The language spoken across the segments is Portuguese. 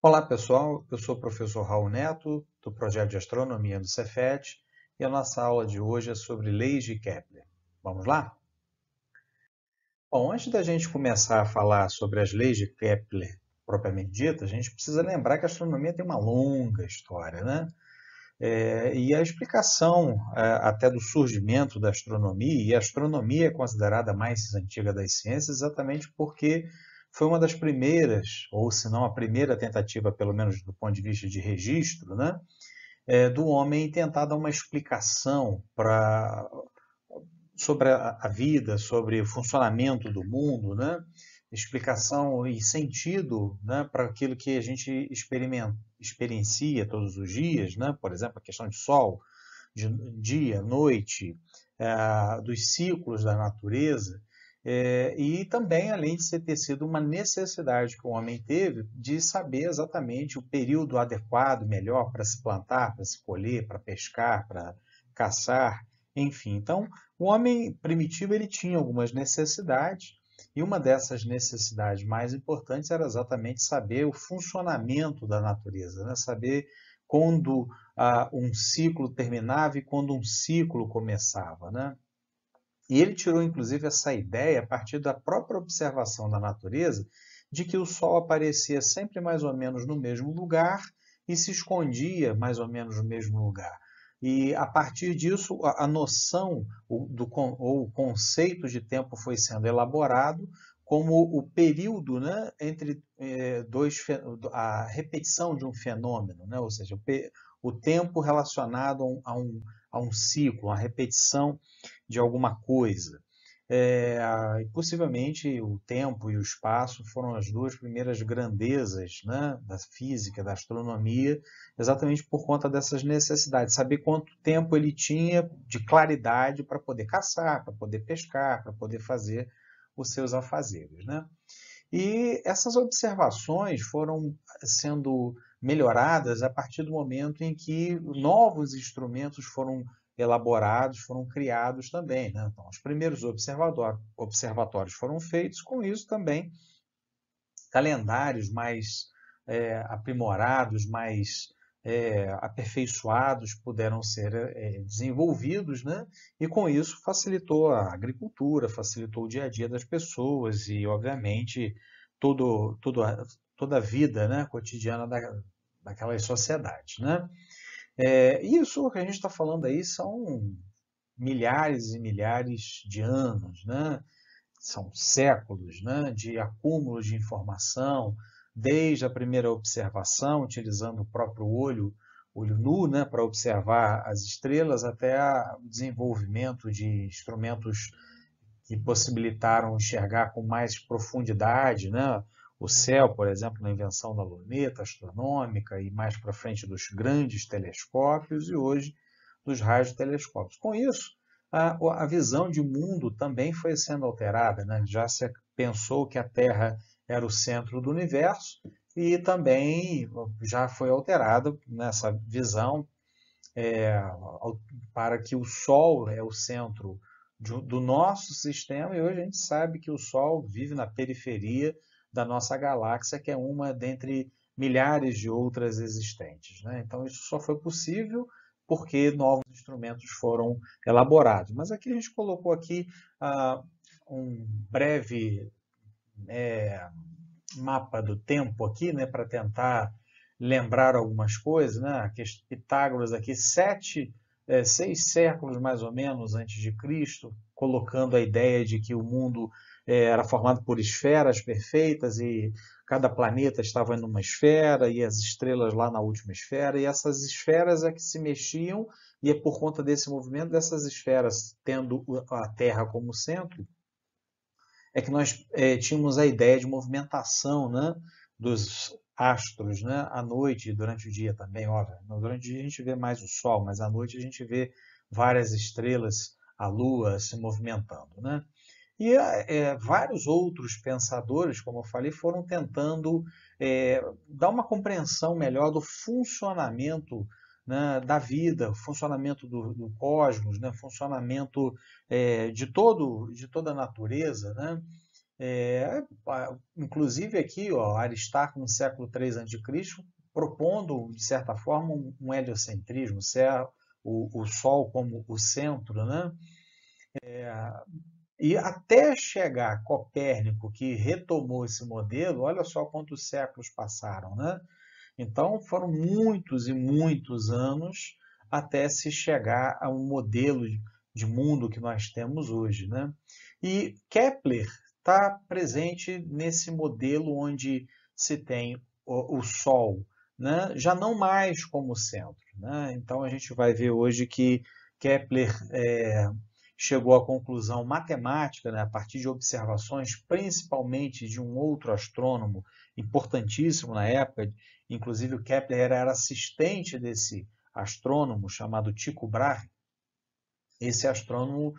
Olá pessoal, eu sou o professor Raul Neto, do projeto de astronomia do Cefet, e a nossa aula de hoje é sobre leis de Kepler. Vamos lá? Bom, antes da gente começar a falar sobre as leis de Kepler propriamente dita, a gente precisa lembrar que a astronomia tem uma longa história, né? E a explicação até do surgimento da astronomia, e a astronomia é considerada a mais antiga das ciências exatamente porque foi uma das primeiras, ou se não a primeira tentativa, pelo menos do ponto de vista de registro, né, do homem tentar dar uma explicação sobre a vida, sobre o funcionamento do mundo, né, explicação e sentido, né, para aquilo que a gente experiencia todos os dias, né, por exemplo, a questão de sol, de dia, noite, dos ciclos da natureza, e também, além de ter sido uma necessidade que o homem teve de saber exatamente o período adequado, melhor para se plantar, para se colher, para pescar, para caçar, enfim. Então, o homem primitivo ele tinha algumas necessidades, e uma dessas necessidades mais importantes era exatamente saber o funcionamento da natureza, né? Saber quando um ciclo terminava e quando um ciclo começava, né? E ele tirou inclusive essa ideia a partir da própria observação da natureza de que o Sol aparecia sempre mais ou menos no mesmo lugar e se escondia mais ou menos no mesmo lugar. E a partir disso, a noção ou o conceito de tempo foi sendo elaborado como o período, né, entre a repetição de um fenômeno, né, ou seja, o tempo relacionado a um ciclo, a repetição de alguma coisa. E possivelmente o tempo e o espaço foram as duas primeiras grandezas, né, da física, da astronomia, exatamente por conta dessas necessidades, saber quanto tempo ele tinha de claridade para poder caçar, para poder pescar, para poder fazer os seus afazeres, né? E essas observações foram sendo melhoradas a partir do momento em que novos instrumentos foram elaborados, foram criados também, né? Então, os primeiros observatórios foram feitos, com isso também calendários mais aprimorados, mais aperfeiçoados puderam ser desenvolvidos, né? E com isso facilitou a agricultura, facilitou o dia a dia das pessoas e, obviamente, toda a vida, né, cotidiana daquelas sociedades, né? Isso que a gente está falando aí são milhares e milhares de anos, né? São séculos, né, de acúmulo de informação, desde a primeira observação, utilizando o próprio olho nu, né, para observar as estrelas, até o desenvolvimento de instrumentos que possibilitaram enxergar com mais profundidade, né, o céu, por exemplo, na invenção da luneta astronômica e mais para frente dos grandes telescópios e hoje dos radiotelescópios. Com isso, a visão de mundo também foi sendo alterada, né? Já se pensou que a Terra era o centro do universo e também já foi alterada nessa visão é, para que o Sol é o centro do nosso sistema e hoje a gente sabe que o Sol vive na periferia da nossa galáxia, que é uma dentre milhares de outras existentes, né? Então isso só foi possível porque novos instrumentos foram elaborados. Mas aqui a gente colocou aqui um breve mapa do tempo aqui, né, para tentar lembrar algumas coisas, né? Pitágoras aqui, 6 séculos mais ou menos antes de Cristo, colocando a ideia de que o mundo era formado por esferas perfeitas e cada planeta estava em uma esfera e as estrelas lá na última esfera, e essas esferas é que se mexiam, e é por conta desse movimento dessas esferas, tendo a Terra como centro, é que nós tínhamos a ideia de movimentação, né, dos astros, né, à noite e durante o dia também, óbvio. Durante o dia a gente vê mais o Sol, mas à noite a gente vê várias estrelas, a Lua se movimentando, né? E vários outros pensadores, como eu falei, foram tentando dar uma compreensão melhor do funcionamento, né, da vida, funcionamento do cosmos, né, funcionamento de toda a natureza, né? inclusive aqui, ó, Aristarco no século III a.C., propondo, de certa forma, um heliocentrismo, o Sol como o centro, né? E até chegar Copérnico, que retomou esse modelo, olha só quantos séculos passaram, né? Então foram muitos e muitos anos até se chegar a um modelo de mundo que nós temos hoje, né? E Kepler está presente nesse modelo onde se tem o Sol, né? Já não mais como centro, né? Então a gente vai ver hoje que Kepler chegou à conclusão matemática, né, a partir de observações, principalmente de um outro astrônomo importantíssimo na época, inclusive o Kepler era assistente desse astrônomo chamado Tycho Brahe. Esse astrônomo,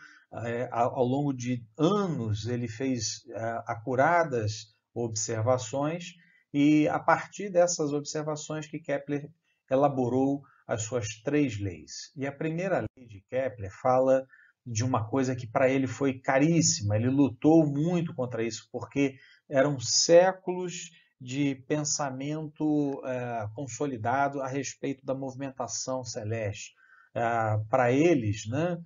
ao longo de anos, ele fez acuradas observações e a partir dessas observações que Kepler elaborou as suas 3 leis. E a primeira lei de Kepler fala de uma coisa que para ele foi caríssima, ele lutou muito contra isso, porque eram séculos de pensamento consolidado a respeito da movimentação celeste. Para eles, né,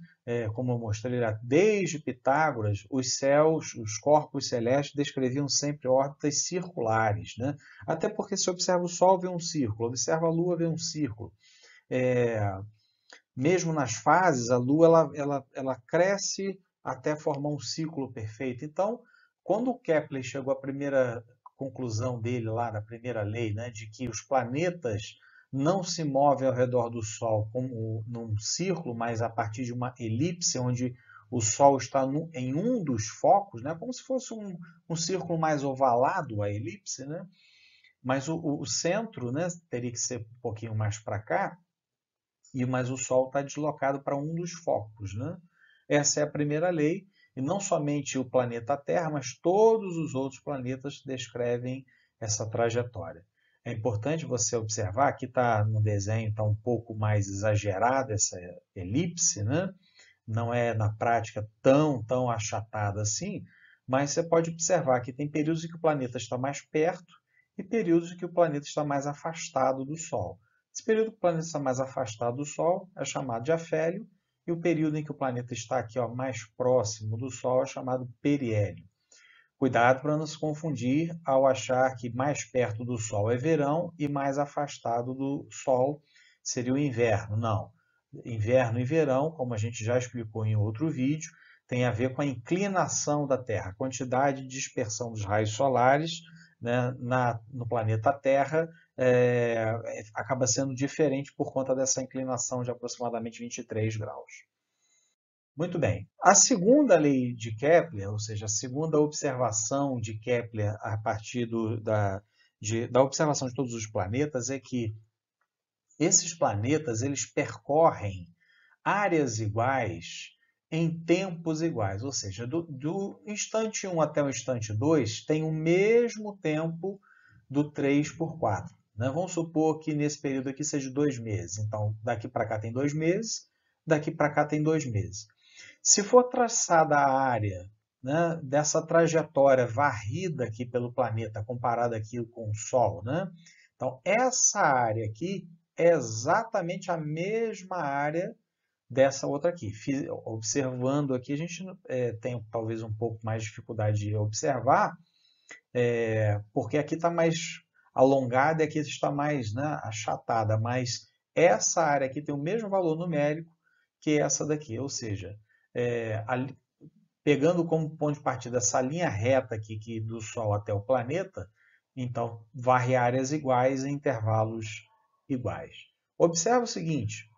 como eu mostrei, desde Pitágoras, os céus, os corpos celestes descreviam sempre órbitas circulares, né? Até porque se observa o Sol, vê um círculo, observa a Lua, vê um círculo. Mesmo nas fases, a Lua ela cresce até formar um ciclo perfeito. Então, quando o Kepler chegou à primeira conclusão dele lá, na primeira lei, né, de que os planetas não se movem ao redor do Sol como num círculo, mas a partir de uma elipse, onde o Sol está em um dos focos, né, como se fosse um círculo mais ovalado, a elipse, né, mas o centro, né, teria que ser um pouquinho mais para cá, mas o Sol está deslocado para um dos focos, né? Essa é a primeira lei, e não somente o planeta Terra, mas todos os outros planetas descrevem essa trajetória. É importante você observar, aqui está no desenho, está um pouco mais exagerada essa elipse, né? Não é na prática tão achatada assim, mas você pode observar que tem períodos em que o planeta está mais perto e períodos em que o planeta está mais afastado do Sol. Esse período que o planeta está mais afastado do Sol é chamado de afélio, e o período em que o planeta está aqui, ó, mais próximo do Sol, é chamado periélio. Cuidado para não se confundir ao achar que mais perto do Sol é verão e mais afastado do Sol seria o inverno. Não. Inverno e verão, como a gente já explicou em outro vídeo, tem a ver com a inclinação da Terra, a quantidade de dispersão dos raios solares, né, no planeta Terra acaba sendo diferente por conta dessa inclinação de aproximadamente 23 graus. Muito bem. A segunda lei de Kepler, ou seja, a segunda observação de Kepler a partir da observação de todos os planetas, é que esses planetas eles percorrem áreas iguais em tempos iguais, ou seja, do instante 1 até o instante 2 tem o mesmo tempo do 3 por 4. Né? Vamos supor que nesse período aqui seja 2 meses. Então, daqui para cá tem 2 meses, daqui para cá tem 2 meses. Se for traçada a área, né, dessa trajetória varrida aqui pelo planeta, comparada aqui com o Sol, né? Então, essa área aqui é exatamente a mesma área dessa outra aqui. Observando aqui, a gente tem talvez um pouco mais de dificuldade de observar, porque aqui está mais alongada e aqui está mais, né, achatada, mas essa área aqui tem o mesmo valor numérico que essa daqui, ou seja, pegando como ponto de partida essa linha reta aqui que do Sol até o planeta, então varre áreas iguais em intervalos iguais. Observe o seguinte,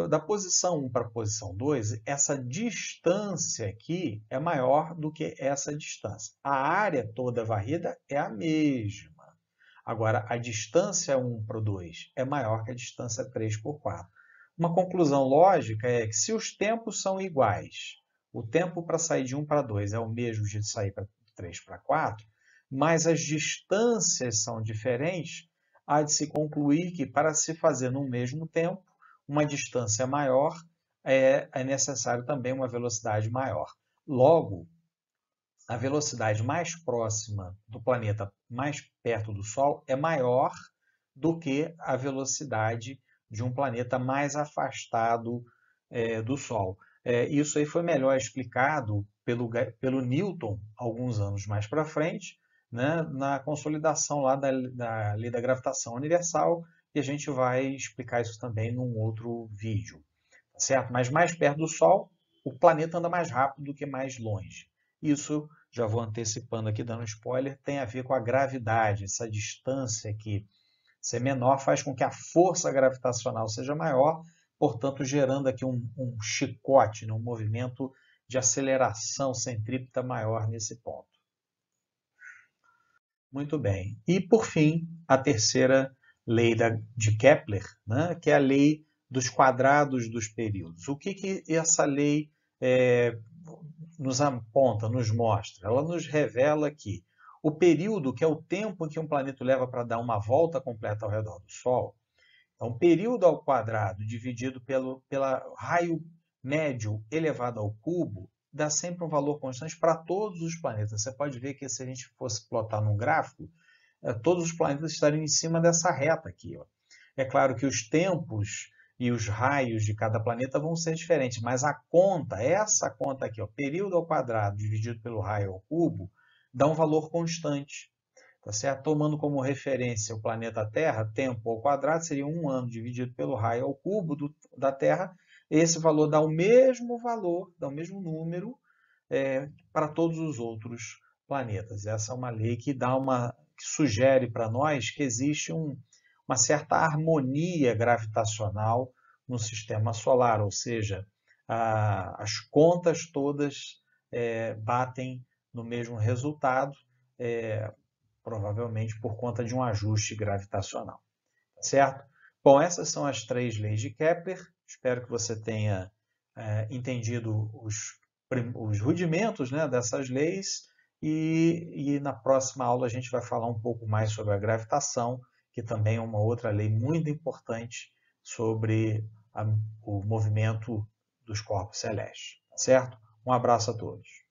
da posição 1 para a posição 2, essa distância aqui é maior do que essa distância. A área toda varrida é a mesma. Agora, a distância 1 para o 2 é maior que a distância 3 por 4. Uma conclusão lógica é que se os tempos são iguais, o tempo para sair de 1 para 2 é o mesmo de sair para 3 para 4, mas as distâncias são diferentes, há de se concluir que para se fazer no mesmo tempo, uma distância maior é necessário também uma velocidade maior. Logo, a velocidade mais próxima do planeta, mais perto do Sol, é maior do que a velocidade de um planeta mais afastado do Sol. Isso aí foi melhor explicado pelo Newton alguns anos mais para frente, né, na consolidação lá da lei da gravitação universal, e a gente vai explicar isso também num outro vídeo, certo? Mas mais perto do Sol, o planeta anda mais rápido do que mais longe. Isso, já vou antecipando aqui, dando spoiler, tem a ver com a gravidade, essa distância aqui ser menor faz com que a força gravitacional seja maior, portanto, gerando aqui um chicote, um movimento de aceleração centrípeta maior nesse ponto. Muito bem. E, por fim, a terceira lei de Kepler, né, que é a lei dos quadrados dos períodos. O que essa lei nos aponta, nos mostra? Ela nos revela que o período, que é o tempo que um planeta leva para dar uma volta completa ao redor do Sol, então, período ao quadrado dividido pelo raio médio elevado ao cubo dá sempre um valor constante para todos os planetas. Você pode ver que se a gente fosse plotar num gráfico, todos os planetas estariam em cima dessa reta aqui. Ó. É claro que os tempos e os raios de cada planeta vão ser diferentes, mas a conta, essa conta aqui, ó, período ao quadrado dividido pelo raio ao cubo, dá um valor constante. Tá certo? Tomando como referência o planeta Terra, tempo ao quadrado seria 1 ano dividido pelo raio ao cubo da Terra. Esse valor dá o mesmo valor, dá o mesmo número para todos os outros planetas. Essa é uma lei que que sugere para nós que existe uma certa harmonia gravitacional no sistema solar, ou seja, as contas todas batem no mesmo resultado, provavelmente por conta de um ajuste gravitacional, certo? Bom, essas são as 3 leis de Kepler. Espero que você tenha entendido os rudimentos, né, dessas leis e na próxima aula a gente vai falar um pouco mais sobre a gravitação, que também é uma outra lei muito importante sobre o movimento dos corpos celestes, certo? Um abraço a todos.